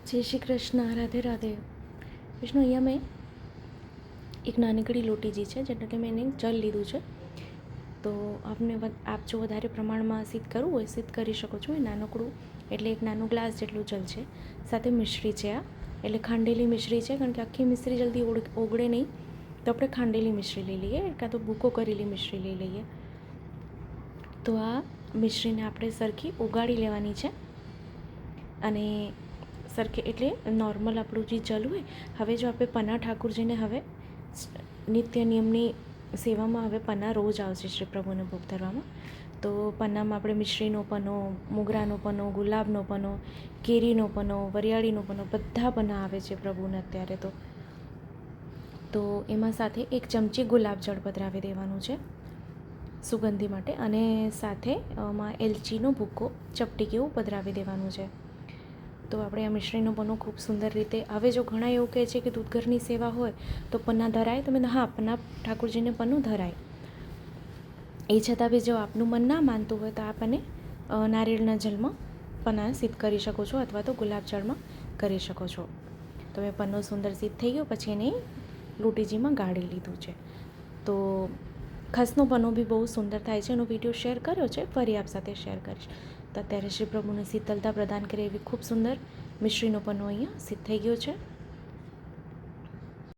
જય શ્રી કૃષ્ણ, રાધે રાધે. વિષ્ણુ, અહીંયા મેં એક નાનકડી લોટીજી છે, જેટલે કે મેં એને જલ લીધું છે. તો આપ જો વધારે પ્રમાણમાં સિદ્ધ કરવું હોય સિદ્ધ કરી શકો છો. એ નાનકડું એટલે એક નાનો ગ્લાસ જેટલું જલ છે. સાથે મિશ્રી છે, આ એટલે ખાંડેલી મિશ્રી છે, કારણ કે આખી મિશ્રી જલ્દી ઓગળે નહીં, તો આપણે ખાંડેલી મિશ્રી લઈ લઈએ, કાં તો ભૂકો કરેલી મિશ્રી લઈ લઈએ. તો આ મિશ્રીને આપણે સરખી ઓગાળી લેવાની છે. અને સરખે એટલે નોર્મલ આપણું જે જલ હોય, હવે જો આપણે પન્ના ઠાકુરજીને હવે નિત્ય નિયમની સેવામાં હવે પન્ના રોજ આવશે શ્રી પ્રભુને ભોગ ધરવામાં. તો પન્નામાં આપણે મિશ્રીનો પન્નો, મોગરાનો પન્નો, ગુલાબનો પન્નો, કેરીનો પન્નો, વરિયાળીનો પન્નો, બધા પન્ના આવે છે પ્રભુને અત્યારે. તો એમાં સાથે 1 ચમચી ગુલાબ જળ પધરાવી દેવાનું છે સુગંધી માટે, અને સાથે એમાં એલચીનો ભૂકો ચપટી કેવું પધરાવી દેવાનું છે. તો આપણે આ મિશ્રીનો પન્નો ખૂબ સુંદર રીતે, હવે જો ઘણા એવું કહે છે કે દૂધઘરની સેવા હોય તો પન્ના ધરાય, તો મેં હા, પન્ના ઠાકુરજીને પન્નું ધરાય. એ છતાં બી જો આપનું મન ના માનતું હોય તો આપણને નારિયેળના જલમાં પન્ના સિદ્ધ કરી શકો છો, અથવા તો ગુલાબ જળમાં કરી શકો છો. તો મેં પન્નો સુંદર સિદ્ધ થઈ ગયો, પછી એને લોટીજીમાં ગાળી લીધું છે. તો ખસનો પન્નો બી બહુ સુંદર થાય છે, એનો વિડીયો શેર કર્યો છે, ફરી આપ સાથે શેર કરીશ. તો અત્યારે શ્રી પ્રભુને શીતલતા પ્રદાન કરે એવી ખૂબ સુંદર મિશ્રીનો પન્નો અહીંયા સિદ્ધ થઈ ગયો છે.